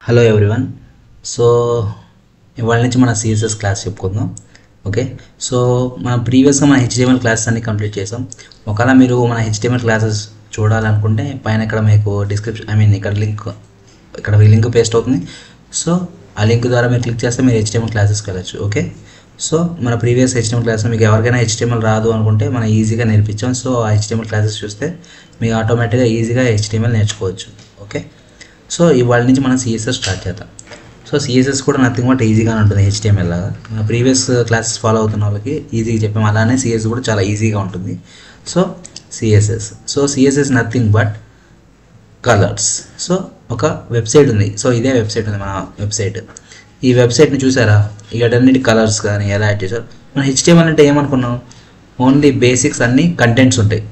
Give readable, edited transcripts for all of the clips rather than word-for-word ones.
Hello everyone. So ఇవాళ నుంచి మన సిఎస్ఎస్ క్లాస్ చెప్పుకుందాం. ఓకే, సో మన ప్రీవియస్గా మన హెచ్టిఎంఎల్ క్లాసెస్ అన్ని కంప్లీట్ చేసాం. ఒకవేళ మీరు మన హెచ్టిఎంఎల్ క్లాసెస్ చూడాలనుకుంటే పైన ఇక్కడ మీకు డిస్క్రిప్షన్ ఇక్కడ లింక్ పేస్ట్ అవుతుంది. సో ఆ లింక్ ద్వారా మీరు క్లిక్ చేస్తే మీరు హెచ్టిఎంఎల్ క్లాసెస్కి వెళ్ళచ్చు. ఓకే, సో మన ప్రీవియస్ హెచ్టిఎంఎల్ క్లాస్ మీకు ఎవరికైనా హెచ్టిఎంఎల్ రాదు అనుకుంటే మనం ఈజీగా నేర్పించాం. సో ఆ హెచ్టిఎంఎల్ క్లాసెస్ చూస్తే మీకు ఆటోమేటిక్గా ఈజీగా హెచ్టిఎంఎల్ నేర్చుకోవచ్చు. ఓకే, సో ఇవాళ నుంచి మనం సిఎస్ఎస్ స్టార్ట్ చేద్దాం. సో సిఎస్ఎస్ కూడా నథింగ్ బట్ ఈజీగానే ఉంటుంది హెచ్టిఎంఎల్ లాగా. మన ప్రీవియస్ క్లాసెస్ ఫాలో అవుతున్న వాళ్ళకి ఈజీగా చెప్పాము, అలానే సిఎస్ కూడా చాలా ఈజీగా ఉంటుంది. So CSS nothing but colours. So ఒక వెబ్సైట్ ఉంది. సో ఇదే వెబ్సైట్ ఉంది, మన వెబ్సైట్. ఈ వెబ్సైట్ని చూసారా? ఇకటన్నిటి కలర్స్ కానీ ఎలా యాడ్ చేశారు. మన హెచ్టిఎంఎల్ అంటే ఏమనుకున్నాం, ఓన్లీ బేసిక్స్ అన్నీ కంటెంట్స్ ఉంటాయి.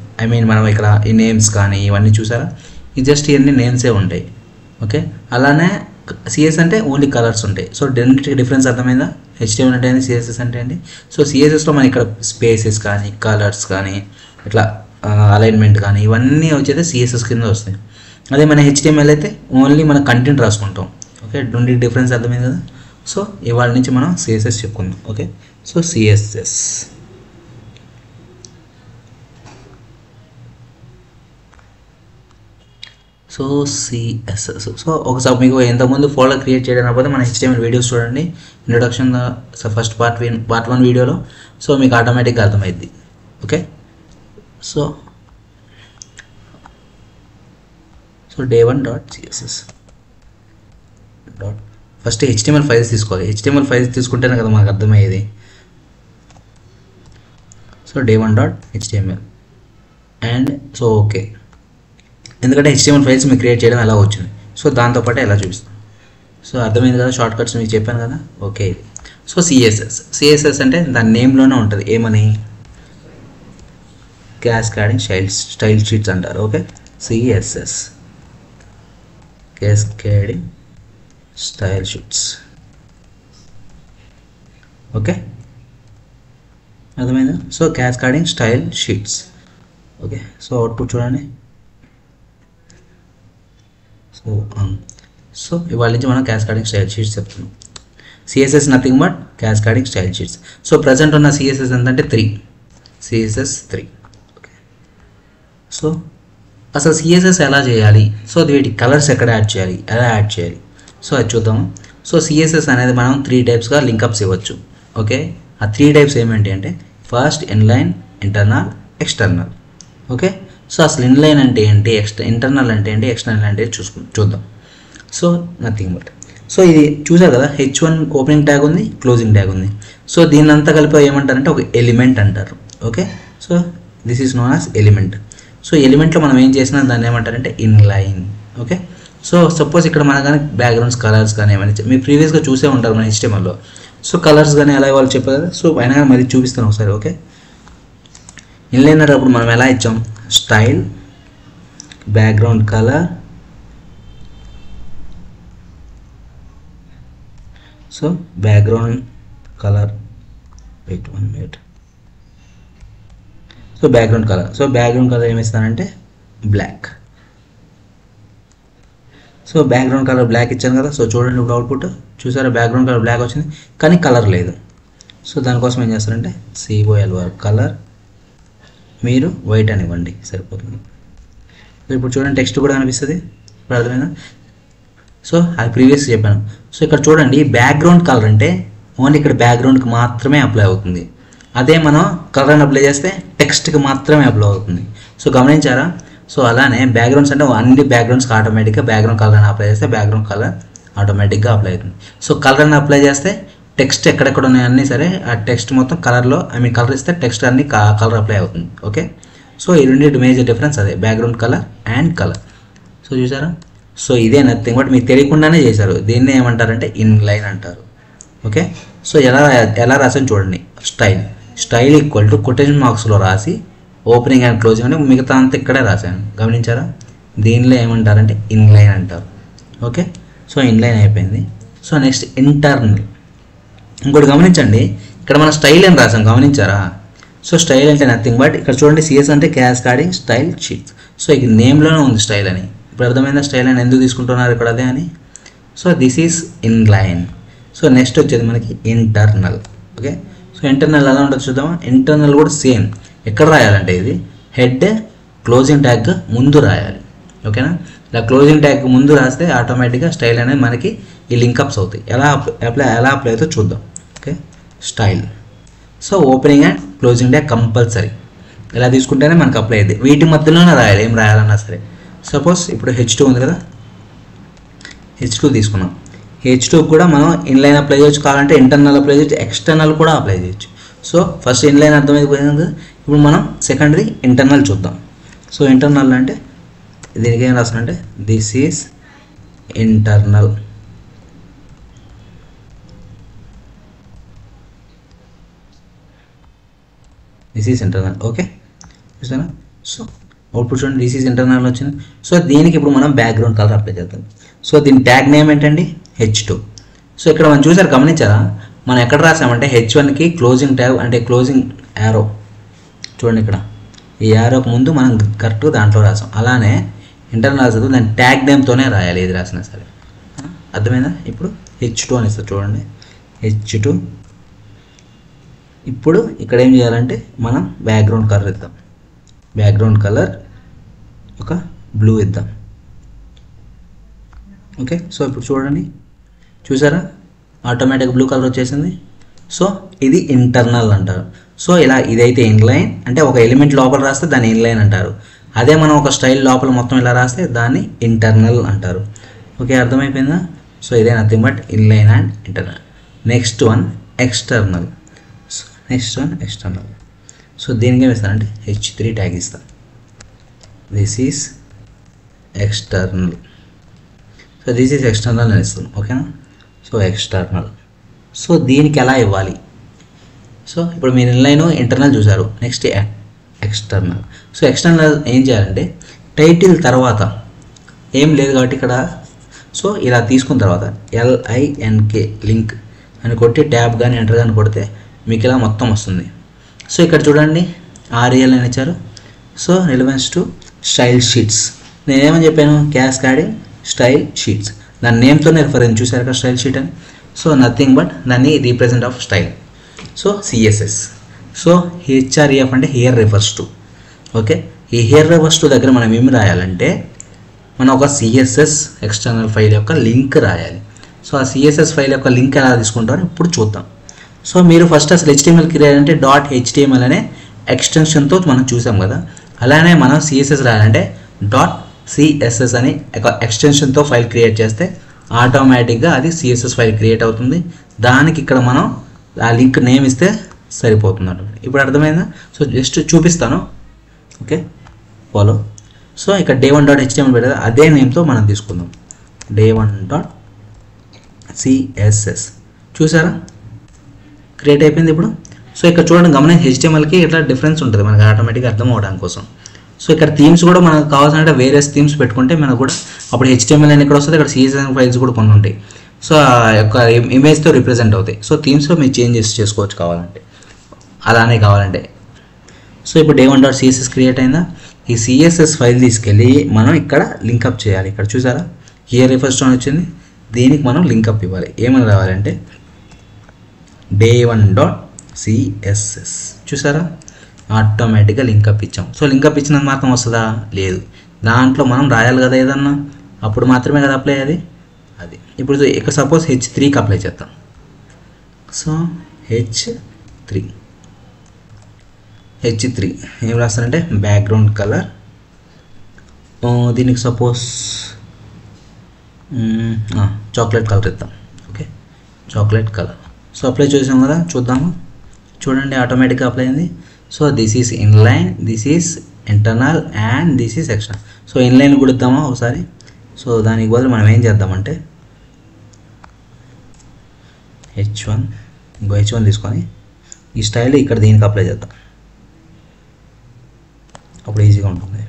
మనం ఇక్కడ ఈ నేమ్స్ కానీ ఇవన్నీ చూసారా, ఇది జస్ట్ ఇవన్నీ నేమ్సే ఉంటాయి. ఓకే, అలానే సిఎస్ అంటే ఓన్లీ కలర్స్ ఉంటాయి. సో రెండింటికి డిఫరెన్స్ అర్థమైందా? హెచ్టిఎంఎల్ అంటే ఏంటి, సిఎస్ఎస్ అంటే ఏంటి? సో సిఎస్ఎస్లో మన ఇక్కడ స్పేసెస్ కానీ కలర్స్ కానీ ఇట్లా అలైన్మెంట్ కానీ ఇవన్నీ వచ్చేది సిఎస్ఎస్ కింద వస్తాయి. అదే మన హెచ్టిఎంఎల్ అయితే ఓన్లీ మన కంటెంట్ రాసుకుంటాం. ఓకే, రెండింటి డిఫరెన్స్ అర్థమైంది కదా? సో ఇవాళ నుంచి మనం సిఎస్ఎస్ చెప్పుకుందాం. ఓకే, సో సిఎస్ఎస్ సో ఒకసారి మీకు ఎంతకుముందు ఫోల్డర్ క్రియేట్ చేయడం రాకపోతే మన హెచ్టిఎంఎల్ వీడియోస్ చూడండి. ఇంట్రొడక్షన్ ఫస్ట్ పార్ట్ 1 వీడియోలో. సో మీకు ఆటోమేటిక్గా అర్థమైద్ది. Okay, so day1.css first HTML files తీసుకోవాలి. హెచ్టిఎంఎల్ ఫైల్స్ తీసుకుంటేనే కదా మనకు అర్థమయ్యేది. So day1.html and so okay, ఎందుకంటే హెచ్టిఎంఎల్ ఫైల్స్ మీకు క్రియేట్ చేయడం ఎలా వచ్చింది. సో దాంతోపాటు ఎలా చూపిస్తాం. సో అర్థమైంది కదా, షార్ట్ కట్స్ మీకు చెప్పాను కదా. ఓకే, సో సిఎస్ఎస్ అంటే దాని నేమ్లోనే ఉంటుంది. ఏమని? క్యాస్కేడింగ్ స్టైల్ షీట్స్ అంటారు. Okay, CSS cascading style sheets. Okay, అర్థమైందా? So cascading style sheets. Okay, so output చూడండి. సో ఇవాళ నుంచి మనం క్యాస్కేడింగ్ స్టైల్ షీట్స్ చెప్తున్నాం. CSS nothing but cascading style sheets. So present ఉన్న సిఎస్ఎస్ ఎంతంటే 3 సిఎస్ఎస్ 3. ఓకే, సో అసలు సిఎస్ఎస్ ఎలా చేయాలి, సో వీటి కలర్స్ ఎక్కడ యాడ్ చేయాలి, ఎలా యాడ్ చేయాలి, సో అది చూద్దాము. సో సిఎస్ఎస్ అనేది మనం 3 టైప్స్గా లింకప్స్ ఇవ్వచ్చు. ఓకే, ఆ 3 టైప్స్ ఏమిటి అంటే first inline, internal, external. Okay, so అసలు ఇన్లైన్ అంటే ఏంటి, ఇంటర్నల్ అంటే ఏంటి, ఎక్స్టర్నల్ అంటే చూద్దాం. సో నథింగ్ బట్, సో ఇది చూసారు కదా, H1 ఓపెనింగ్ ట్యాగ్ ఉంది, క్లోజింగ్ ట్యాగ్ ఉంది. సో దీన్ని అంతా కలిపి ఏమంటారంటే ఒక ఎలిమెంట్ అంటారు. Okay, so this is known as element. So ఎలిమెంట్లో మనం ఏం చేసినా దాన్ని ఏమంటారంటే ఇన్లైన్. ఓకే, సో సపోజ్ ఇక్కడ మన కానీ బ్యాక్గ్రౌండ్స్ కలర్స్ కానీ ఏమైనా మీరు ప్రీవియస్గా చూసే ఉంటారు మన HTMLలో. సో కలర్స్ కానీ ఎలా ఇవ్వాలి చెప్పారు కదా. సో అయినా కానీ మళ్ళీ చూపిస్తాను ఒకసారి. ఓకే, ఇన్లైన్ అప్పుడు మనం ఎలా ఇచ్చాం, style, background colour, so background colour, wait 1 minute. So background colour ఏమిస్తానంటే black. So background colour black ఇచ్చాను కదా. సో చూడండి ఇప్పుడు అవుట్పుట్ చూసారా, బ్యాక్గ్రౌండ్ కలర్ బ్లాక్ వచ్చింది కానీ కలర్ లేదు. సో దానికోసం ఏం చేస్తారంటే COLR కలర్, మీరు వైట్ అని ఇవ్వండి సరిపోతుంది. సో ఇప్పుడు చూడండి టెక్స్ట్ కూడా కనిపిస్తుంది. ఇప్పుడు అర్థమైనా? సో అది ప్రీవియస్ చెప్పాను. సో ఇక్కడ చూడండి బ్యాక్గ్రౌండ్ కలర్ అంటే ఓన్లీ ఇక్కడ బ్యాక్గ్రౌండ్కి మాత్రమే అప్లై అవుతుంది. అదే మనం కలర్ని అప్లై చేస్తే టెక్స్ట్కి మాత్రమే అప్లై అవుతుంది. సో గమనించారా? సో అలానే బ్యాక్గ్రౌండ్స్ అంటే అన్ని బ్యాక్గ్రౌండ్స్కి ఆటోమేటిక్గా బ్యాక్గ్రౌండ్ కలర్ని అప్లై చేస్తే బ్యాక్గ్రౌండ్ కలర్ ఆటోమేటిక్గా అప్లై అవుతుంది. సో కలర్ని అప్లై చేస్తే టెక్స్ట్ ఎక్కడెక్కడ ఉన్నాయన్నీ సరే ఆ టెక్స్ట్ మొత్తం కలర్లో కలర్ ఇస్తే టెక్స్ట్ అన్ని కలర్ అప్లై అవుతుంది. ఓకే, సో ఈ రెండింటి మేజర్ డిఫరెన్స్ అదే, background colour and colour. So చూసారా? సో ఇదే నథింగ్ బట్ మీకు తెలియకుండానే చేశారు. దీన్నే ఏమంటారంటే ఇన్లైన్ అంటారు. ఓకే, సో ఎలా రాసాను చూడండి. స్టైల్ ఈక్వల్ టు కొటేషన్ మార్క్స్లో రాసి ఓపెనింగ్ అండ్ క్లోజింగ్ అంటే మిగతా అంతా ఇక్కడే రాశాను. గమనించారా? దీనిలో ఏమంటారంటే ఇన్లైన్ అంటారు. ఓకే, సో ఇన్లైన్ అయిపోయింది. So next internal. ఇంకోటి గమనించండి, ఇక్కడ మన స్టైల్ అని రాసాం, గమనించారా? సో స్టైల్ అంటే నథింగ్ బట్ ఇక్కడ చూడండి సిఎస్ అంటే క్యాస్కేడింగ్ స్టైల్ షీట్స్. సో ఇక నేమ్లోనే ఉంది స్టైల్ అని. ఇప్పుడు అర్థమైందా స్టైల్ అని ఎందుకు తీసుకుంటున్నారు ఇక్కడ అదే అని? So this is inline. So next వచ్చేది మనకి ఇంటర్నల్. ఓకే, సో ఇంటర్నల్ ఎలా ఉంటుంది చూద్దామా. ఇంటర్నల్ కూడా సేమ్. ఎక్కడ రాయాలంటే ఇది హెడ్ క్లోజింగ్ ట్యాగ్ ముందు రాయాలి. ఓకేనా, ఇలా క్లోజింగ్ ట్యాగ్ ముందు రాస్తే ఆటోమేటిక్గా స్టైల్ అనేది మనకి ఈ లింకప్స్ అవుతాయి. ఎలా అప్లై అవుతుందో చూద్దాం. Okay, style. So opening and closing tag compulsory ఇలా తీసుకుంటేనే మనకు అప్లై అయ్యింది. వీటి మధ్యలోనే రాయాలి, ఏం రాయాలన్నా సరే. సపోజ్ ఇప్పుడు H2 ఉంది కదా, H2 తీసుకున్నాం. H2 కూడా మనం ఇన్లైన్ అప్లై చేయొచ్చు, కావాలంటే ఇంటర్నల్ అప్లై చేయొచ్చు, ఎక్స్టర్నల్ కూడా అప్లై చేయొచ్చు. సో ఫస్ట్ ఇన్లైన్ అర్థమైపోయింది కదా, ఇప్పుడు మనం సెకండరీ ఇంటర్నల్ చూద్దాం. సో ఇంటర్నల్ అంటే దీనికి ఏం రాస్తానంటే this is internal. This is internal. Okay, చూసానా. సో అవుట్పుట్ చూడండి, దిస్ ఈజ్ ఇంటర్నల్ వచ్చింది. సో దీనికి ఇప్పుడు మనం బ్యాక్గ్రౌండ్ కలర్ అప్లై చేద్దాం. సో దీని ట్యాగ్ నేమ్ ఏంటండి, H2. సో ఇక్కడ మనం చూసారు, గమనించారా, మనం ఎక్కడ రాసామంటే H1కి క్లోజింగ్ ట్యాగ్ అంటే క్లోజింగ్ యారో చూడండి, ఇక్కడ ఈ యారోకి ముందు మనం కరెక్ట్గా దాంట్లో రాసాం. అలానే ఇంటర్నల్ రాసేది దాని ట్యాగ్ నేమ్తోనే రాయాలి, ఏది రాసినా సరే. అర్థమైందా. ఇప్పుడు H2 అని ఇస్తారు చూడండి, H2. ఇప్పుడు ఇక్కడ ఏం చేయాలంటే మనం బ్యాక్గ్రౌండ్ కలర్ ఇద్దాం. బ్యాక్గ్రౌండ్ కలర్ ఒక బ్లూ ఇద్దాం. ఓకే, సో ఇప్పుడు చూడండి, చూసారా ఆటోమేటిక్ బ్లూ కలర్ వచ్చేసింది. సో ఇది ఇంటర్నల్ అంటారు. సో ఇలా ఇదైతే ఇన్లైన్ అంటే ఒక ఎలిమెంట్ లోపల రాస్తే దాన్ని ఇన్లైన్ అంటారు. అదే మనం ఒక స్టైల్ లోపల మొత్తం ఇలా రాస్తే దాన్ని ఇంటర్నల్ అంటారు. ఓకే, అర్థమైపోయిందా. సో ఇదే nothing but inline and internal. Next one external. So దీనికి ఏమి ఇస్తానంటే H3 ట్యాగ్ ఇస్తాను. This is external. So this is external అని ఇస్తాను. ఓకేనా. So external. సో దీనికి ఎలా ఇవ్వాలి. సో ఇప్పుడు మీరు ఇన్లైన్ ఇంటర్నల్ చూసారు, నెక్స్ట్ ఎక్స్టర్నల్. సో ఎక్స్టర్నల్ ఏం చేయాలంటే టైటిల్ తర్వాత ఏం లేదు కాబట్టి ఇక్కడ సో ఇలా తీసుకున్న తర్వాత LINK లింక్ అని కొట్టి ట్యాబ్ కానీ ఎంటర్ కానీ కొడితే మీకు ఇలా మొత్తం వస్తుంది. సో ఇక్కడ చూడండి REL అని ఇచ్చారు. So relevance to style sheets. నేనేమని చెప్పాను, క్యాస్కాడింగ్ స్టైల్ షీట్స్. దాని నేమ్తోనే రిఫరెన్స్ చూసారు కదా స్టైల్ షీట్ అని. సో నథింగ్ బట్ దాన్ని represent of style. So CSS. So HREF అంటే హియర్ రిఫర్స్ టు. ఓకే, ఈ హియర్ రిఫర్స్ టు దగ్గర మనం ఏమి రాయాలంటే మనం ఒక CSS ఎక్స్టర్నల్ ఫైల్ యొక్క లింక్ రాయాలి. సో ఆ CSS ఫైల్ యొక్క లింక్ ఎలా తీసుకుంటారో ఇప్పుడు చూద్దాం. సో మీరు ఫస్ట్ అసలు HTML క్రియేట్ అంటే .html అనే ఎక్స్టెన్షన్తో మనం చూసాం కదా, అలానే మనం CSS రాయాలంటే .css అని ఒక ఎక్స్టెన్షన్తో ఫైల్ క్రియేట్ చేస్తే ఆటోమేటిక్గా అది CSS ఫైల్ క్రియేట్ అవుతుంది. దానికి ఇక్కడ మనం ఆ లింక్ నేమ్ ఇస్తే సరిపోతుంది అన్నమాట. ఇప్పుడు అర్థమైందా. సో జస్ట్ చూపిస్తాను. Okay, follow. సో ఇక్కడ day1.html పెట్టారు, అదే నేమ్తో మనం తీసుకుందాం day1.css. చూసారా క్రియేట్ అయిపోయింది ఇప్పుడు. సో ఇక్కడ చూడండి, గమనించి HTMLకి ఇట్లా డిఫరెన్స్ ఉంటుంది మనకి ఆటోమేటిక్గా అర్థం అవడానికి కోసం. సో ఇక్కడ థీమ్స్ కూడా మనకు కావాల్సినట్టు వేరే థీమ్స్ పెట్టుకుంటే మనకు కూడా అప్పుడు HTML అని ఇక్కడ వస్తుంది, ఇక్కడ CSS ఫైల్స్ కూడా కొన్ని ఉంటాయి. సో ఆ యొక్క ఇమేజ్తో రిప్రజెంట్ అవుతాయి. సో థీమ్స్లో మీరు చేంజెస్ చేసుకోవచ్చు కావాలంటే, అలానే కావాలంటే. సో ఇప్పుడు day1.css క్రియేట్ అయిందా. ఈ CSS ఫైల్ తీసుకెళ్ళి మనం ఇక్కడ లింకప్ చేయాలి. ఇక్కడ చూసారా హియర్ రిఫర్స్ టు వచ్చింది, దీనికి మనం లింకప్ ఇవ్వాలి. ఏమని రావాలంటే day1.css. చూసారా ఆటోమేటిక్గా లింకప్ ఇచ్చాం. సో లింకప్ ఇచ్చినంత మాత్రం వస్తుందా, లేదు. దాంట్లో మనం రాయాలి కదా ఏదన్నా, అప్పుడు మాత్రమే కదా అప్లై అది. ఇప్పుడు ఇక్కడ సపోజ్ H3కి అప్లై చేద్దాం. సో H3 ఏం రాస్తారంటే బ్యాక్గ్రౌండ్ కలర్. దీనికి సపోజ్ చాక్లెట్ కలర్ ఇద్దాం. Okay, chocolate colour. So apply చేసాం కదా, చూద్దాము. చూడండి ఆటోమేటిక్గా అప్లై అయింది. So this is inline, this is internal and this is external. So inline కూడా ఇద్దామా ఒకసారి. సో దానికి బదులు మనం ఏం చేద్దామంటే H1 తీసుకొని ఈ స్టైల్ ఇక్కడ దీనికి అప్లై చేద్దాం, అప్పుడు ఈజీగా ఉంటుంది.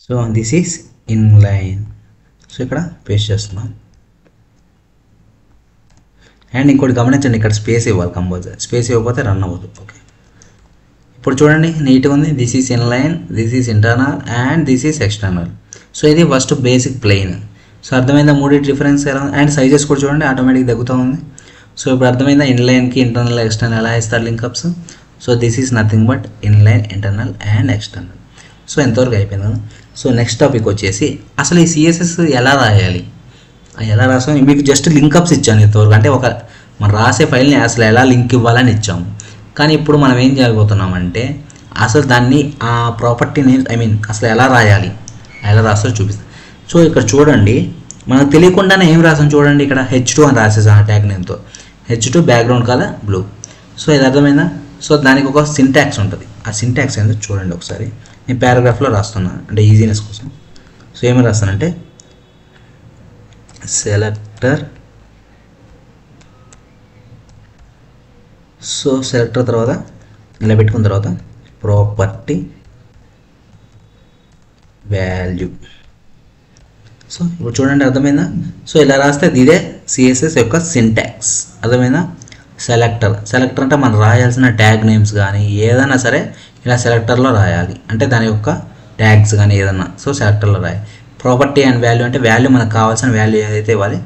So this is inline. So ఇక్కడ పేస్ట్ చేస్తున్నాం. అండ్ ఇంకోటి గమనించండి, ఇక్కడ స్పేస్ ఇవ్వాలి కంపల్సరీ, స్పేస్ ఇవ్వకపోతే రన్ అవ్వదు. ఓకే, ఇప్పుడు చూడండి నీట్గా ఉంది. This is inline, this is internal and this is external. So ఇది ఫస్ట్ బేసిక్ ప్లెయిన్. సో అర్థమైందా మూడు డిఫరెన్స్ ఎలా ఉంది? అండ్ సైజెస్ కూడా చూడండి ఆటోమేటిక్ తగ్గుతూ ఉంది. సో ఇప్పుడు అర్థమైందా ఇంలైన్కి ఇంటర్నల్ ఎక్స్టర్నల్ ఎలా ఇస్తారు link-ups. So this is nothing but inline, internal and external. So ఎంతవరకు అయిపోయింది కదా. సో నెక్స్ట్ టాపిక్ వచ్చేసి అసలు ఈ సిఎస్ఎస్ ఎలా రాయాలి, ఎలా రాసాం మీకు జస్ట్ లింకప్స్ ఇచ్చాను ఇంతవరకు. అంటే ఒక మనం రాసే ఫైల్ని అసలు ఎలా లింక్ ఇవ్వాలని ఇచ్చాము. కానీ ఇప్పుడు మనం ఏం చేయబోతున్నామంటే అసలు దాన్ని ఆ ప్రాపర్టీని అసలు ఎలా రాయాలి, ఎలా రాస్తారో చూపిస్తాం. సో ఇక్కడ చూడండి మనకు తెలియకుండానే ఏం రాసాం చూడండి, ఇక్కడ H2 అని రాసేసాను ట్యాగ్ నేమ్తో. H2 background colour blue. So ఇది అర్థమైందా. సో దానికి ఒక సింటాక్స్ ఉంటుంది. ఆ సింటాక్స్ ఏంటో చూడండి ఒకసారి. నేను పారాగ్రాఫ్లో రాస్తున్నాను అంటే ఈజీనెస్ కోసం. సో ఏమని రాస్తానంటే సెలెక్టర్. సో సెలెక్టర్ తర్వాత ఇలా పెట్టుకున్న తర్వాత ప్రాపర్టీ వాల్యూ. సో ఇప్పుడు చూడండి అర్థమైందా. సో ఇలా రాస్తే ఇదే సిఎస్ఎస్ యొక్క సింటాక్స్. అర్థమైందా. సెలెక్టర్ అంటే మనం రాయాల్సిన ట్యాగ్ నేమ్స్ కానీ ఏదైనా సరే ఇలా సెలెక్టర్లో రాయాలి. అంటే దాని యొక్క ట్యాగ్స్ కానీ ఏదన్నా సో సెలెక్టర్లో రాయాలి. ప్రాపర్టీ అండ్ వాల్యూ అంటే వాల్యూ మనకు కావాల్సిన వాల్యూ ఏదైతే ఇవ్వాలి.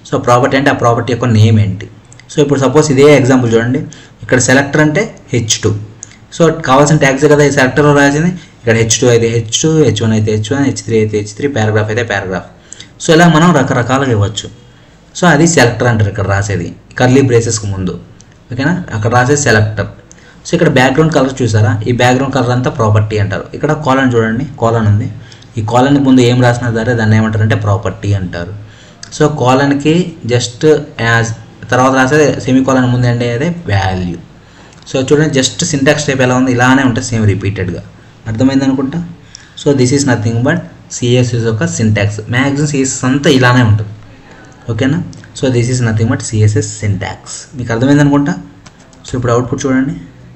సో ప్రాపర్టీ అంటే ఆ ప్రాపర్టీ యొక్క నేమ్ ఏంటి. సో ఇప్పుడు సపోజ్ ఇదే ఎగ్జాంపుల్ చూడండి, ఇక్కడ సెలెక్టర్ అంటే H2. సో కావాల్సిన ట్యాగ్స్ కదా ఈ సెలెక్టర్లో రాసింది. ఇక్కడ H2 అయితే H2, H1 అయితే H1, H3 అయితే H3, పారాగ్రాఫ్ అయితే పారాగ్రాఫ్. సో ఇలా మనం రకరకాలుగా ఇవ్వచ్చు. సో అది సెలెక్టర్ అంటారు ఇక్కడ రాసేది కర్లీ బ్రేసెస్కి ముందు. ఓకేనా, అక్కడ రాసేది సెలెక్టర్. సో ఇక్కడ బ్యాక్గ్రౌండ్ కలర్ చూసారా, ఈ బ్యాక్గ్రౌండ్ కలర్ అంతా ప్రాపర్టీ అంటారు. ఇక్కడ కాలన్ చూడండి, కాలన్ ఉంది. ఈ కాలన్కి ముందు ఏం రాసినా సరే దాన్ని ఏమంటారంటే ప్రాపర్టీ అంటారు. సో కాలన్కి జస్ట్ యాజ్ తర్వాత రాసేది సెమీ కాలన్ ముందు అంటే అదే వాల్యూ. సో చూడండి జస్ట్ సింటాక్స్ టైప్ ఎలా ఉంది, ఇలానే ఉంటుంది సేమ్ రిపీటెడ్గా. అర్థమైంది అనుకుంటా. So this is nothing but CSS యొక్క సింటాక్స్. మ్యాక్సిమం సిఎస్ఎస్ అంతా ఇలానే ఉంటుంది. ఓకేనా. So this is nothing but CSS syntax. మీకు అర్థమైంది అనుకుంటా. సో ఇప్పుడు అవుట్పుట్ చూడండి,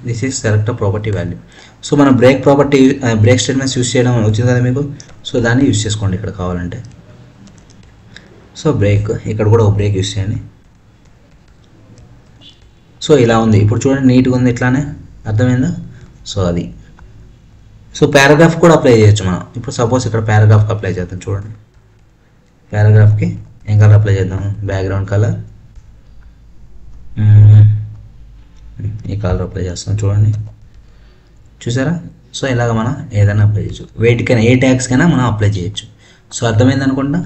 this is selector property value. So మనం బ్రేక్ స్టేట్మెంట్స్ యూస్ చేయడం వచ్చింది కదా మీకు. సో దాన్ని యూస్ చేసుకోండి ఇక్కడ కావాలంటే. సో బ్రేక్ ఇక్కడ కూడా ఒక బ్రేక్ యూస్ చేయండి. సో ఇలా ఉంది ఇప్పుడు చూడండి నీట్గా ఉంది ఇట్లానే. అర్థమైందా. సో అది సో పారాగ్రాఫ్ కూడా అప్లై చేయొచ్చు మనం. ఇప్పుడు సపోజ్ ఇక్కడ పారాగ్రాఫ్కి అప్లై చేద్దాం. చూడండి పారాగ్రాఫ్కి ఏం కలర్ అప్లై చేద్దాం, బ్యాక్గ్రౌండ్ కలర్ ఈ కలర్ అప్లై చేస్తాం. చూడండి చూసారా. సో ఇలాగ మనం ఏదైనా అప్లై చేయొచ్చు, వేటికైనా ఏ ట్యాగ్స్కైనా మనం అప్లై చేయొచ్చు. సో అర్థమైంది అనుకుంటా.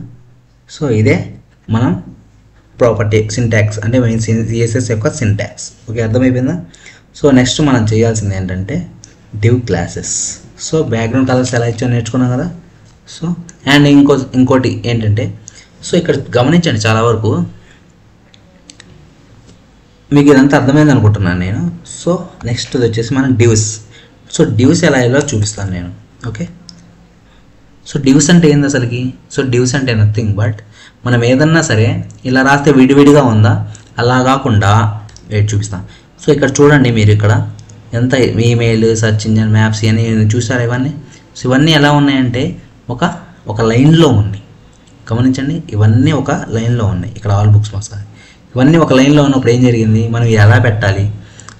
సో ఇదే మనం ప్రాపర్టీ సింటాక్స్ అంటే సిఎస్ఎస్ యొక్క సింటాక్స్. ఓకే అర్థమైపోయిందా. సో నెక్స్ట్ మనం చేయాల్సింది ఏంటంటే div classes. So background colours ఎలా ఇచ్చో నేర్చుకున్నాం కదా. సో అండ్ ఇంకోటి ఏంటంటే సో ఇక్కడ గమనించండి చాలా వరకు మీకు ఇదంతా అర్థమైంది అనుకుంటున్నాను నేను. సో నెక్స్ట్ వచ్చేసి మనం డివ్స్. సో డివ్స్ ఎలా ఎలా చూపిస్తాను నేను. ఓకే. సో డివ్స్ అంటే ఏంది అసలుకి. సో డివ్స్ అంటే నథింగ్ బట్ మనం ఏదన్నా సరే ఇలా రాస్తే విడివిడిగా ఉందా, అలా కాకుండా వెయిట్ చూపిస్తాను. సో ఇక్కడ చూడండి మీరు ఇక్కడ ఎంత ఈమెయిల్, సర్చ్ ఇంజన్, మ్యాప్స్ ఇవన్నీ చూసారా ఇవన్నీ. సో ఇవన్నీ ఎలా ఉన్నాయంటే ఒక లైన్లో ఉన్నాయి. గమనించండి ఇవన్నీ ఒక లైన్లో ఉన్నాయి. ఇక్కడ ఆల్ బుక్స్ వస్తాయి. ఇవన్నీ ఒక లైన్లో ఉన్నప్పుడు ఏం జరిగింది, మనం ఎలా పెట్టాలి.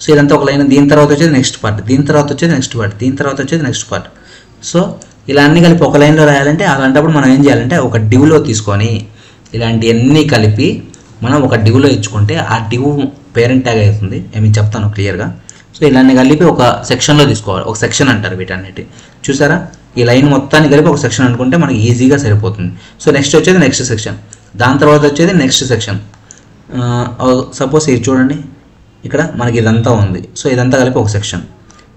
సో ఇదంతా ఒక లైన్, దీని తర్వాత వచ్చేది నెక్స్ట్ పార్ట్, దీని తర్వాత వచ్చేది నెక్స్ట్ పార్ట్, దీని తర్వాత వచ్చేది నెక్స్ట్ పార్ట్. సో ఇలా అన్నీ కలిపి ఒక లైన్లో రాయాలంటే అలాంటప్పుడు మనం ఏం చేయాలంటే ఒక డివ్లో తీసుకొని ఇలాంటివన్నీ కలిపి మనం ఒక డివ్లో ఇచ్చుకుంటే ఆ డివ్ పేరెంట్ ట్యాగ్ అవుతుంది. ఏమి చెప్తాను క్లియర్గా. సో ఇలాంటి కలిపి ఒక సెక్షన్లో తీసుకోవాలి. ఒక సెక్షన్ అంటారు వీటన్నిటి. చూసారా ఈ లైన్ మొత్తాన్ని కలిపి ఒక సెక్షన్ అనుకుంటే మనకి ఈజీగా సరిపోతుంది. సో నెక్స్ట్ వచ్చేది నెక్స్ట్ సెక్షన్, దాని తర్వాత వచ్చేది నెక్స్ట్ సెక్షన్. సపోజ్ ఇది చూడండి ఇక్కడ మనకి ఇదంతా ఉంది. సో ఇదంతా కలిపి ఒక సెక్షన్.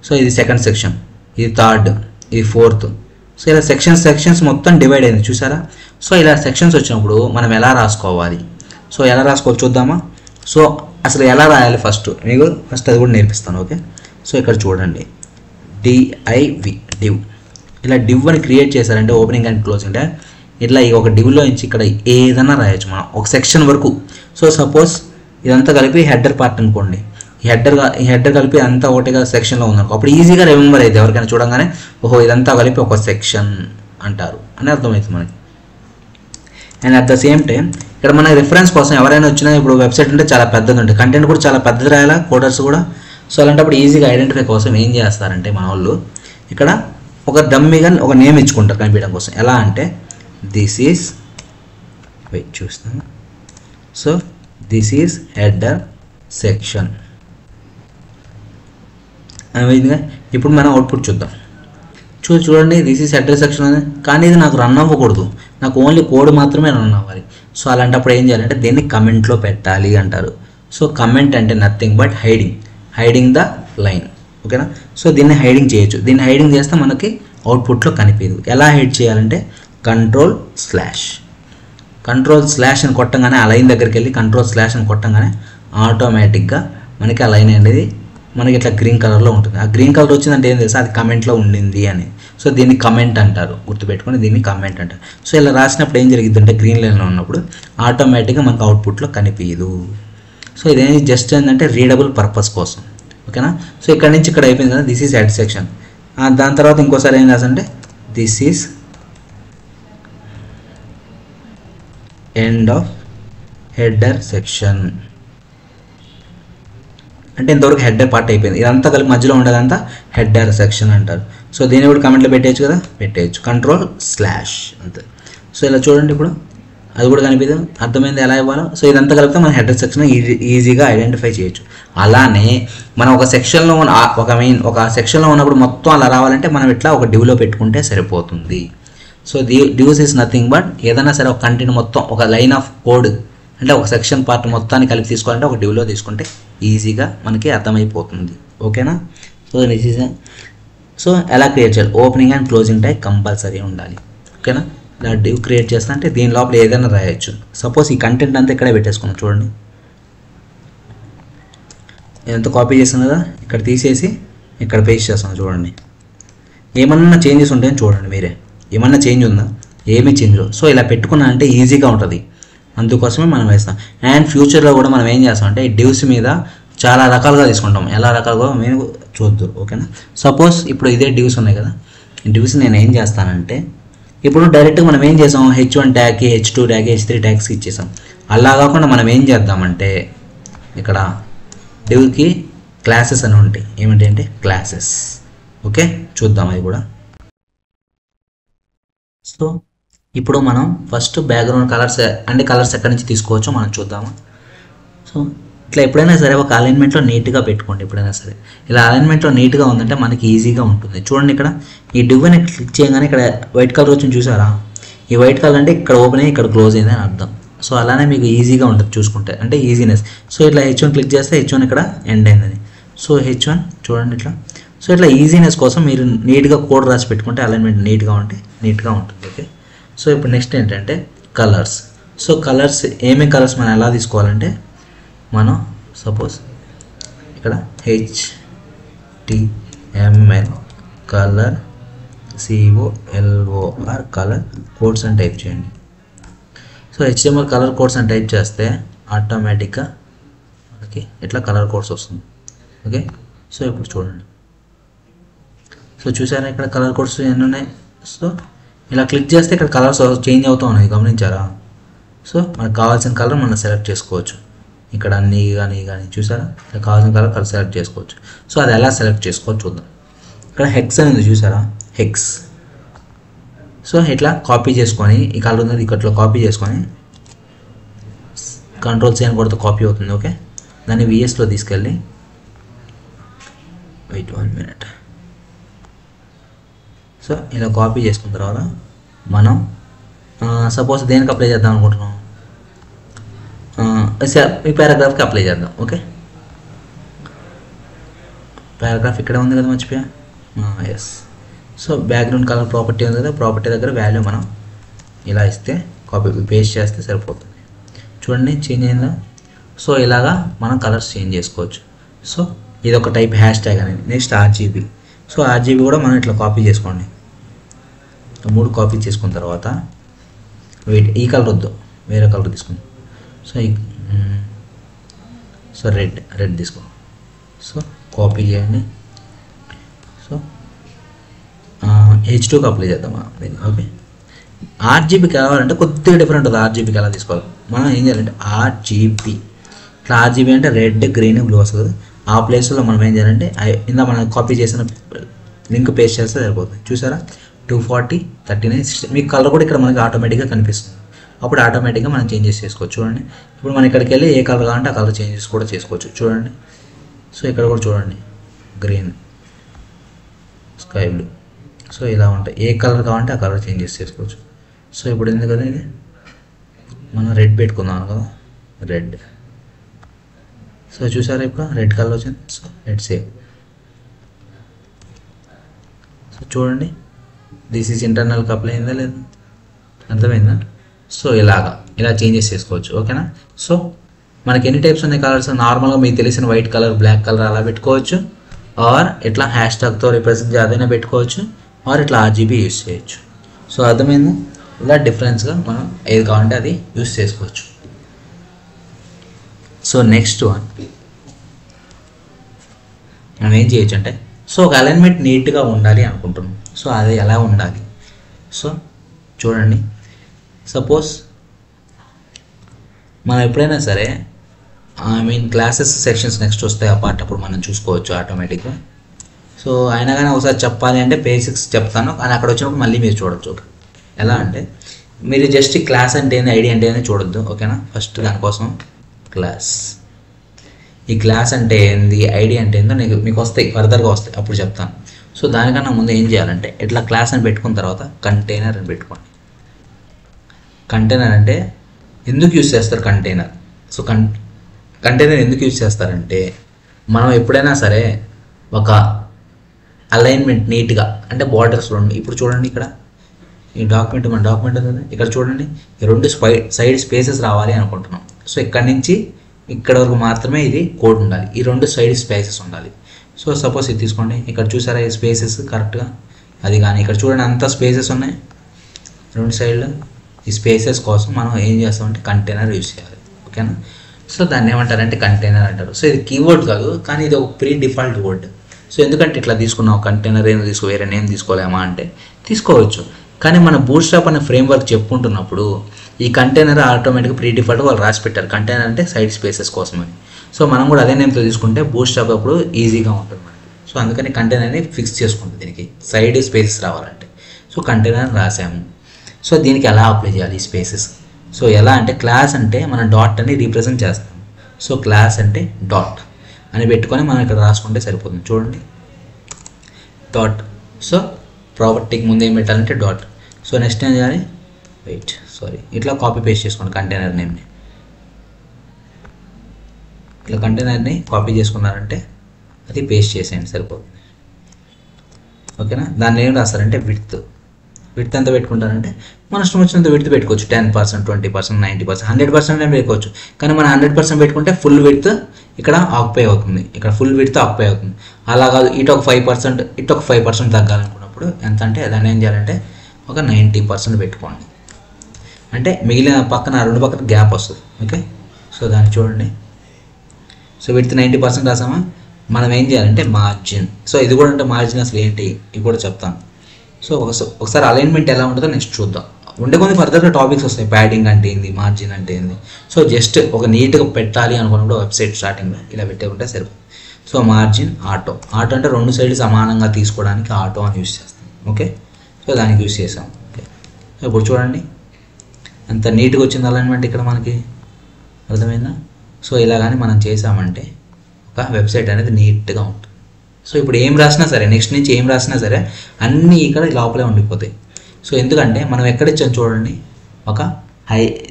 సో ఇది సెకండ్ సెక్షన్, ఇది థర్డ్, ఇది ఫోర్త్. సో ఇలా సెక్షన్స్ మొత్తం డివైడ్ అయింది చూసారా. సో ఇలా సెక్షన్స్ వచ్చినప్పుడు మనం ఎలా రాసుకోవాలి, సో ఎలా రాసుకోవాలి చూద్దామా. సో అసలు ఎలా రాయాలి మీకు ఫస్ట్ అది కూడా నేర్పిస్తాను. ఓకే. సో ఇక్కడ చూడండి డివ్. ఇలా డివ్ అని క్రియేట్ చేశారంటే ఓపెనింగ్ అండ్ క్లోజింగ్ ట్యాగ్. ఇట్లా ఒక డివ్లో నుంచి ఇక్కడ ఏదైనా రాయొచ్చు మనం ఒక సెక్షన్ వరకు. సో సపోజ్ ఇదంతా కలిపి హెడర్ పార్ట్ అనుకోండి. ఈ హెడర్ కలిపి అంతా ఒకటిగా సెక్షన్లో ఉందనుకో, అప్పుడు ఈజీగా రిమెంబర్ అయితే ఎవరికైనా చూడంగానే ఓహో ఇదంతా కలిపి ఒక సెక్షన్ అంటారు అని అర్థమవుతుంది మనకి. And at the same time ఇక్కడ మన రిఫరెన్స్ కోసం ఎవరైనా వచ్చినా ఇప్పుడు వెబ్సైట్ ఉంటే చాలా పెద్దది ఉంటుంది, కంటెంట్ కూడా చాలా పెద్దది రాయాలా కోడర్స్ కూడా. సో అలాంటప్పుడు ఈజీగా ఐడెంటిఫై కోసం ఏం చేస్తారంటే మన వాళ్ళు ఇక్కడ ఒక డమ్మీగా ఒక నేమ్ ఇచ్చుకుంటారు కనిపించడం కోసం. ఎలా అంటే దిస్ ఈజ్ వెయిట్ చూస్తాను. So this is header section విధంగా. ఇప్పుడు మనం అవుట్పుట్ చూద్దాం. చూడండి దిస్ ఈజ్ హెడర్ సెక్షన్ అని, కానీ ఇది నాకు రన్ అవ్వకూడదు, నాకు ఓన్లీ కోడ్ మాత్రమే రన్ అవ్వాలి. సో అలాంటప్పుడు ఏం చేయాలంటే దీన్ని కమెంట్లో పెట్టాలి అంటారు. సో కమెంట్ అంటే nothing but hiding the line, ఓకేనా. సో దీన్ని హైడింగ్ చేయొచ్చు, దీన్ని హైడింగ్ చేస్తే మనకి అవుట్పుట్లో కనిపించదు. ఎలా హైడ్ చేయాలంటే కంట్రోల్ స్లాష్ అని కొట్టంగానే ఆ లైన్ దగ్గరికి వెళ్ళి కంట్రోల్ స్లాష్ అని కొట్టంగానే ఆటోమేటిక్గా మనకి ఆ లైన్ అనేది మనకి ఇట్లా గ్రీన్ కలర్లో ఉంటుంది. ఆ గ్రీన్ కలర్ వచ్చిందంటే ఏం తెలుసా, అది కమెంట్లో ఉండింది అని. సో దీన్ని కమెంట్ అంటారు, గుర్తుపెట్టుకొని దీన్ని కమెంట్ అంటారు. సో ఇలా రాసినప్పుడు ఏం జరిగింది అంటే గ్రీన్ లైన్లో ఉన్నప్పుడు ఆటోమేటిక్గా మనకు అవుట్పుట్లో కనిపించదు. సో ఇదేంటి జస్ట్ ఏంటంటే రీడబుల్ పర్పస్ కోసం, ఓకేనా. సో ఇక్కడ నుంచి ఇక్కడ అయిపోయింది కదా, దిస్ ఈజ్ హెడ్ సెక్షన్. దాని తర్వాత ఇంకోసారి ఏం రాసంటే this is end of header section అంటే ఇంతవరకు హెడర్ పార్ట్ అయిపోయింది. ఇదంతా కలిపి మధ్యలో ఉండేదంతా హెడర్ సెక్షన్ అంటారు. సో దీన్ని కూడా కమెంట్లో పెట్టేయచ్చు కదా, పెట్టేయచ్చు కంట్రోల్ స్లాష్ అంతే. సో ఇలా చూడండి ఇప్పుడు అది కూడా కనిపిస్తుంది, అర్థమైంది ఎలా ఇవ్వాలో. సో ఇదంతా కలిపితే మనం హెడర్ సెక్షన్ ఈజీగా ఐడెంటిఫై చేయొచ్చు. అలానే మనం ఒక సెక్షన్లో ఒక సెక్షన్లో ఉన్నప్పుడు మొత్తం అలా రావాలంటే మనం ఇట్లా ఒక డివ్లో పెట్టుకుంటే సరిపోతుంది. So divs is nothing but ఏదైనా సరే ఒక కంటెంట్ మొత్తం ఒక లైన్ ఆఫ్ కోడ్ అంటే ఒక సెక్షన్ పార్ట్ మొత్తాన్ని కలిపి తీసుకోవాలంటే ఒక డివ్లో తీసుకుంటే ఈజీగా మనకి అర్థమైపోతుంది, ఓకేనా. సో ఎలా క్రియేట్ చేయాలి, opening and closing type compulsory ఉండాలి, ఓకేనా. ఇలా డివ్ క్రియేట్ చేస్తా అంటే దీని లోపల ఏదైనా రాయొచ్చు. సపోజ్ ఈ కంటెంట్ అంతా ఇక్కడే పెట్టేసుకున్నాం చూడండి, ఎంత కాపీ చేసాను కదా, ఇక్కడ తీసేసి ఇక్కడ పేస్ట్ చేస్తాను చూడండి. ఏమన్నా చేంజెస్ ఉంటాయని చూడండి మీరే, ఏమన్నా చేంజ్ ఉందా, ఏమీ చేంజ్ లేదు. సో ఇలా పెట్టుకున్నా అంటే ఈజీగా ఉంటుంది, అందుకోసమే మనం వేస్తాం. అండ్ ఫ్యూచర్లో కూడా మనం ఏం చేస్తాం అంటే ఈ డివ్స్ మీద చాలా రకాలుగా తీసుకుంటాం, ఎలా రకాలుగా మేము చూద్దాం, ఓకేనా. సపోజ్ ఇప్పుడు ఇదే డివ్స్ ఉన్నాయి కదా, ఈ డివ్స్ నేను ఏం చేస్తానంటే ఇప్పుడు డైరెక్ట్గా మనం ఏం చేసాం H1 ట్యాగ్కి H2 ట్యాగ్ H3 ట్యాగ్స్కి ఇచ్చేసాం. అలా కాకుండా మనం ఏం చేద్దామంటే ఇక్కడ డివ్కి క్లాసెస్ అని ఉంటాయి, ఏమిటి అంటే క్లాసెస్, ఓకే. చూద్దాం అది కూడా. సో ఇప్పుడు మనం ఫస్ట్ బ్యాక్గ్రౌండ్ కలర్స్ అంటే కలర్స్ ఎక్కడి నుంచి తీసుకోవచ్చో మనం చూద్దాము. సో ఇట్లా ఎప్పుడైనా సరే ఒక అలైన్మెంట్లో నీట్గా పెట్టుకోండి. ఎప్పుడైనా సరే ఇలా అలైన్మెంట్లో నీట్గా ఉందంటే మనకి ఈజీగా ఉంటుంది. చూడండి ఇక్కడ ఈ డివ్ అని క్లిక్ చేయగానే ఇక్కడ వైట్ కలర్ వచ్చింది చూసారా, ఈ వైట్ కలర్ అంటే ఇక్కడ ఓపెన్ అయ్యి ఇక్కడ క్లోజ్ అయింది అని అర్థం. సో అలానే మీకు ఈజీగా ఉంటుంది చూసుకుంటే, అంటే ఈజీనెస్. సో ఇట్లా H1 క్లిక్ చేస్తే H1 ఇక్కడ ఎండ్ అయిందని. సో H1 చూడండి ఇట్లా. సో ఇట్లా ఈజీనెస్ కోసం మీరు నీట్గా కోడ్ రాసి పెట్టుకుంటే అలైన్మెంట్ నీట్గా ఉంటుంది, ఓకే. సో ఇప్పుడు నెక్స్ట్ ఏంటంటే కలర్స్. సో కలర్స్ ఏమేమి కలర్స్ మనం ఎలా తీసుకోవాలంటే మనం సపోజ్ ఇక్కడ HTML colour COLOR colour codes అని టైప్ చేయండి. సో HTML కలర్ కోడ్స్ అని టైప్ చేస్తే ఆటోమేటిక్గా మనకి ఇట్లా కలర్ కోడ్స్ వస్తుంది, ఓకే. సో ఇప్పుడు చూడండి, సో చూసారా ఇక్కడ కలర్ కోడ్స్ ఎన్ని ఉన్నాయి. సో ఇలా క్లిక్ చేస్తే ఇక్కడ కలర్స్ చేంజ్ అవుతూ ఉన్నాయి, గమనించారా. సో మనకు కావాల్సిన కలర్ మనం సెలెక్ట్ చేసుకోవచ్చు. ఇక్కడ అన్నీ కానీ చూసారా, ఇక్కడ కావాల్సిన కలర్ సెలెక్ట్ చేసుకోవచ్చు. సో అది ఎలా సెలెక్ట్ చేసుకోవచ్చు చూద్దాం. ఇక్కడ హెక్స్ అనేది చూసారా, హెక్స్. సో ఇట్లా కాపీ చేసుకొని ఈ కలర్ ఉన్నది ఇట్లా కాపీ చేసుకొని కంట్రోల్ C అని కొడితే కాపీ అవుతుంది, ఓకే. దాన్ని VSలో తీసుకెళ్ళి వెయిట్ 1 minute. సో ఇలా కాపీ చేసుకున్న తర్వాత మనం సపోజ్ దేనికి అప్లై చేద్దాం అనుకుంటున్నాం, ఈ పారాగ్రాఫ్కి అప్లై చేద్దాం, ఓకే. పారాగ్రాఫ్ ఇక్కడే ఉంది కదా, మర్చిపోయా, yes. So background colour property ఉంది కదా, ప్రాపర్టీ దగ్గర వాల్యూ మనం ఇలా ఇస్తే కాపీ పేస్ట్ చేస్తే సరిపోతుంది. చూడండి చేంజ్ అయిందా. సో ఇలాగా మనం కలర్స్ చేంజ్ చేసుకోవచ్చు. సో ఇది ఒక టైప్ హ్యాష్ ట్యాగ్ అనేది. Next RGB. సో RGB కూడా మనం ఇట్లా కాపీ చేసుకోండి. 3 కాపీ చేసుకున్న తర్వాత వెయిట్, ఈ కలర్ వద్దు, వేరే కలర్ తీసుకుందాం. సో రెడ్ తీసుకో. సో కాపీ చేయండి. సో H2కి అప్లై చేద్దామా దీన్ని, ఓకే. ఆర్జీబీకి కావాలంటే కొద్దిగా డిఫరెంట్ ఉంటుంది. ఆర్జీబీకి ఎలా తీసుకోవాలి, మనం ఏం చేయాలంటే ఆర్జీబీ, ఇట్లా ఆర్జీబీ అంటే రెడ్ గ్రీన్ బ్లూ వస్తుంది. ఆ ప్లేస్లో మనం ఏం చేయాలంటే ఇందా మనం కాపీ చేసిన లింక్ పేస్ట్ చేస్తే సరిపోతుంది. చూసారా 240 39 మీకు కలర్ కూడా ఇక్కడ మనకి ఆటోమేటిక్గా కనిపిస్తుంది. అప్పుడు ఆటోమేటిక్గా మనం చేంజెస్ చేసుకోవచ్చు. చూడండి ఇప్పుడు మనం ఇక్కడికి వెళ్ళి ఏ కలర్ కావాలంటే ఆ కలర్ చేంజెస్ కూడా చేసుకోవచ్చు. చూడండి సో ఇక్కడ కూడా చూడండి గ్రీన్, స్కై బ్లూ, సో ఇలా ఉంటాయి. ఏ కలర్ కావాలంటే ఆ కలర్ చేంజెస్ చేసుకోవచ్చు. సో ఇప్పుడు ఎందుకంటే ఇది మనం రెడ్ పెట్టుకుందాం కదా, రెడ్. సో చూసారా ఇప్పుడు రెడ్ కలర్ వచ్చింది. So red save. సో చూడండి దిస్ ఈజ్ ఇంటర్నల్కి అప్లై అయిందా లేదా, అర్థమైందా? సో ఇలా చేంజెస్ చేసుకోవచ్చు. ఓకేనా? సో మనకి ఎన్ని టైప్స్ ఉన్నాయి కలర్స్, నార్మల్గా మీకు తెలిసిన వైట్ కలర్, బ్లాక్ కలర్ అలా పెట్టుకోవచ్చు. ఆర్ ఇట్లా హ్యాష్ ట్యాగ్తో రిప్రజెంట్ అదైనా పెట్టుకోవచ్చు. ఆర్ ఇట్లా ఆర్జీబీ యూస్ చేయొచ్చు. సో అర్థమైంది? ఇలా డిఫరెన్స్గా మనం ఏది కావాలంటే అది యూస్ చేసుకోవచ్చు. సో నెక్స్ట్ వన్ మనం ఏం చేయొచ్చు అంటే, సో ఒక అలైన్మెంట్ నీట్గా ఉండాలి అనుకుంటున్నాం. సో అది ఎలా ఉండాలి? సో చూడండి, సపోజ్ మనం ఎప్పుడైనా సరే క్లాసెస్ సెక్షన్స్ నెక్స్ట్ వస్తాయి ఆ పార్ట్, అప్పుడు మనం చూసుకోవచ్చు ఆటోమేటిక్గా. సో అయినా కానీ ఒకసారి చెప్పాలి అంటే బేసిక్స్ చెప్తాను, కానీ అక్కడ వచ్చినప్పుడు మళ్ళీ మీరు చూడొచ్చు. ఎలా అంటే మీరు జస్ట్ ఈ క్లాస్ అంటే ఏంది, ఐడి అంటే ఏంది చూడొద్దు. ఓకేనా? ఫస్ట్ దానికోసం క్లాస్, ఈ క్లాస్ అంటే ఏంది, ఐడి అంటే ఏందో మీకు వస్తాయి, ఫర్దర్గా వస్తాయి, అప్పుడు చెప్తాను. సో దానికన్నా ముందు ఏం చేయాలంటే ఇట్లా క్లాస్ అని పెట్టుకున్న తర్వాత కంటైనర్ అని పెట్టుకోండి. కంటైనర్ అంటే ఎందుకు యూజ్ చేస్తారు కంటైనర్? సో కంటైనర్ ఎందుకు యూజ్ చేస్తారంటే, మనం ఎప్పుడైనా సరే ఒక అలైన్మెంట్ నీట్గా అంటే బార్డర్స్ రెండు, ఇప్పుడు చూడండి ఇక్కడ ఈ డాక్యుమెంట్ మన డాక్యుమెంట్ ఉంది, ఇక్కడ చూడండి ఈ రెండు సైడ్ స్పేసెస్ రావాలి అనుకుంటున్నాం. సో ఇక్కడ నుంచి ఇక్కడ వరకు మాత్రమే ఇది కోడ్ ఉండాలి, ఈ రెండు సైడ్ స్పేసెస్ ఉండాలి. సో సపోజ్ ఇది తీసుకోండి, ఇక్కడ చూసారా ఈ స్పేసెస్ కరెక్ట్గా, అది కానీ ఇక్కడ చూడండి అంత స్పేసెస్ ఉన్నాయి రెండు సైడ్లో. ఈ స్పేసెస్ కోసం మనం ఏం చేస్తామంటే కంటైనర్ యూజ్ చేయాలి. ఓకేనా? సో దాన్ని ఏమంటారంటే కంటైనర్ అంటారు. సో ఇది కీవర్డ్ కాదు, కానీ ఇది ఒక ప్రీ డిఫాల్ట్ వర్డ్. సో ఎందుకంటే ఇట్లా తీసుకున్నావు కంటైనర్ ఏం వేరే నేమ్ తీసుకోలేమా అంటే తీసుకోవచ్చు, కానీ మన బూట్స్ట్రాప్ అనే ఫ్రేమ్వర్క్ చెప్పుకుంటున్నప్పుడు ఈ కంటైనర్ ఆటోమేటిక్గా ప్రీ డిఫాల్ట్గా వాళ్ళు రాసి పెట్టారు, కంటైనర్ అంటే సైడ్ స్పేసెస్ కోసమని. సో మనం కూడా అదే నేమ్తో తీసుకుంటే బూట్స్ట్రాప్ అప్పుడు ఈజీగా ఉంటుంది మనకి. సో అందుకని కంటైనర్ని ఫిక్స్ చేసుకుంటుంది, దీనికి సైడ్ స్పేసెస్ రావాలంటే. సో కంటైనర్ రాసాము. సో దీనికి ఎలా అప్లై చేయాలి ఈ స్పేసెస్? సో ఎలా అంటే క్లాస్ అంటే మనం డాట్ అని రీప్రజెంట్ చేస్తాం. సో క్లాస్ అంటే డాట్ అని పెట్టుకొని మనం ఇక్కడ రాసుకుంటే సరిపోతుంది. చూడండి డాట్. సో ప్రాపర్టీకి ముందు ఏం పెట్టాలంటే డాట్. సో నెక్స్ట్ ఏం చేయాలి, ఇట్లా కాపీ పేస్ట్ చేసుకోండి కంటైనర్ నేమ్ని. ఇట్లా కంటైనర్ని కాపీ చేసుకున్నారంటే అది పేస్ట్ చేసేయండి సరిపోతుంది. ఓకేనా? దాన్ని ఏం రాస్తారంటే విడ్త్ ఎంత పెట్టుకుంటారంటే మన ఇష్టం వచ్చినంత విడ్త్ పెట్టుకోవచ్చు. 10%, 20%, 90%, 100% పెట్టుకోవచ్చు. కానీ మనం 100% పెట్టుకుంటే ఫుల్ విడ్త్ ఇక్కడ ఆక్యుపై అవుతుంది, ఇక్కడ ఫుల్ విడ్త్ ఆక్యుపై అవుతుంది. అలా కాదు, ఇటు ఒక 5%, ఇటు ఒక 5% తగ్గాలనుకున్నప్పుడు ఎంత అంటే దాన్ని ఏం చేయాలంటే ఒక 90% పెట్టుకోండి. అంటే మిగిలిన పక్కన రెండు పక్కన గ్యాప్ వస్తుంది. ఓకే? సో దాన్ని చూడండి. సో విడ్త్ 90% రాసామా, మనం ఏం చేయాలంటే మార్జిన్. సో ఇది కూడా అంటే మార్జిన్ అసలు ఏంటి ఇది కూడా చెప్తాను. సో ఒకసారి అలైన్మెంట్ ఎలా ఉంటుందో నెక్స్ట్ చూద్దాం. ఉండే కొన్ని ఫర్దర్గా టాపిక్స్ వస్తాయి, ప్యాడింగ్ అంటే ఏంది, మార్జిన్ అంటే ఏంది. సో జస్ట్ ఒక నీట్గా పెట్టాలి అనుకున్నప్పుడు వెబ్సైట్ స్టార్టింగ్లో ఇలా పెట్టుకుంటే సరిపోతుంది. సో మార్జిన్ ఆటో అంటే రెండు సైడ్లు సమానంగా తీసుకోవడానికి ఆటో అని యూస్ చేస్తాం. ఓకే? సో దానికి యూస్ చేసాం. ఓకే? సో ఇప్పుడు చూడండి అంత నీట్గా వచ్చింది అలైన్మెంట్ ఇక్కడ మనకి, అర్థమైందా? సో ఇలా కానీ మనం చేసామంటే ఒక వెబ్సైట్ అనేది నీట్గా ఉంటుంది. సో ఇప్పుడు ఏం రాసినా సరే, నెక్స్ట్ నుంచి ఏం రాసినా సరే అన్నీ ఇక్కడ లోపలే ఉండిపోతాయి. సో ఎందుకంటే మనం ఎక్కడ ఇచ్చాం చూడండి, ఒక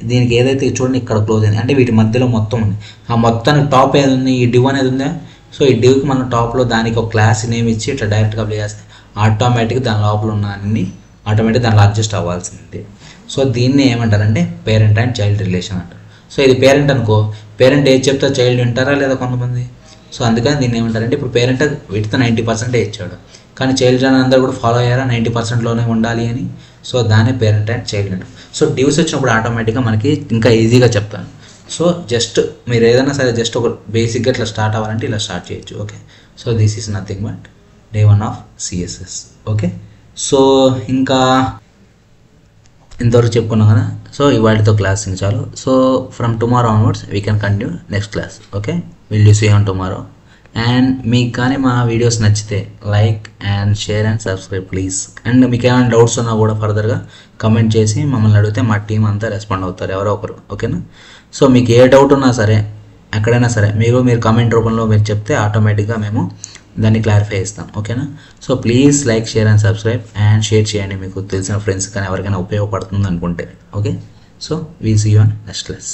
దీనికి ఏదైతే చూడండి ఇక్కడ క్లోజ్ అయింది అంటే వీటి మధ్యలో మొత్తం ఉంది. ఆ మొత్తానికి టాప్ ఏది ఉంది, ఈ డివ్ అనేది ఉందా. సో ఈ డివ్కి మనం టాప్లో దానికి ఒక క్లాస్ నేమ్ ఇచ్చి ఇట్లా డైరెక్ట్గా అప్లై చేస్తే ఆటోమేటిక్గా దాని లోపల ఉన్న అన్ని ఆటోమేటిక్గా దానిలో అడ్జస్ట్ అవ్వాల్సింది. సో దీన్ని ఏమంటారంటే పేరెంట్ అండ్ చైల్డ్ రిలేషన్ అంటారు. సో ఇది పేరెంట్ అనుకో, పేరెంట్ ఏది చెప్తా చైల్డ్ వింటారా లేదా కొంతమంది. సో అందుకని దీన్ని ఏమంటారంటే ఇప్పుడు పేరెంట్ విడ్త్ 90% ఇచ్చాడు, కానీ చైల్డ్ అని అందరూ కూడా ఫాలో అయ్యారా 90%లోనే ఉండాలి అని. సో దాన్ని పేరెంట్ అండ్ చైల్డ్ అంటారు. సో డివ్స్ వచ్చినప్పుడు ఆటోమేటిక్గా మనకి ఇంకా ఈజీగా చెప్తాను. సో జస్ట్ మీరు ఏదైనా సరే జస్ట్ ఒక బేసిక్గా ఇట్లా స్టార్ట్ అవ్వాలంటే ఇలా స్టార్ట్ చేయొచ్చు. Okay? So this is nothing but Day 1 of CSS. Okay? So ఇంకా ఇంతవరకు చెప్పుకున్నాం కదా. సో ఇవాళతో క్లాస్ ఇంక చాలు. So from tomorrow onwards we can continue next class. Okay, will you see on tomorrow. And మీకు కానీ మా వీడియోస్ నచ్చితే like and share and subscribe please. And మీకు ఏమైనా డౌట్స్ ఉన్నా కూడా ఫర్దర్గా కమెంట్ చేసి మమ్మల్ని అడిగితే మా టీం అంతా రెస్పాండ్ అవుతారు, ఎవరో ఒకరు. ఓకేనా? సో మీకు ఏ డౌట్ ఉన్నా సరే, ఎక్కడైనా సరే మీరు కామెంట్ రూపంలో మీరు చెప్తే ఆటోమేటిక్గా మేము దాన్ని క్లారిఫై చేస్తాం. ఓకేనా? So please like, share and subscribe and share చేయండి మీకు తెలిసిన ఫ్రెండ్స్ కానీ ఎవరికైనా ఉపయోగపడుతుంది అనుకుంటే. Okay, so will see you on next class.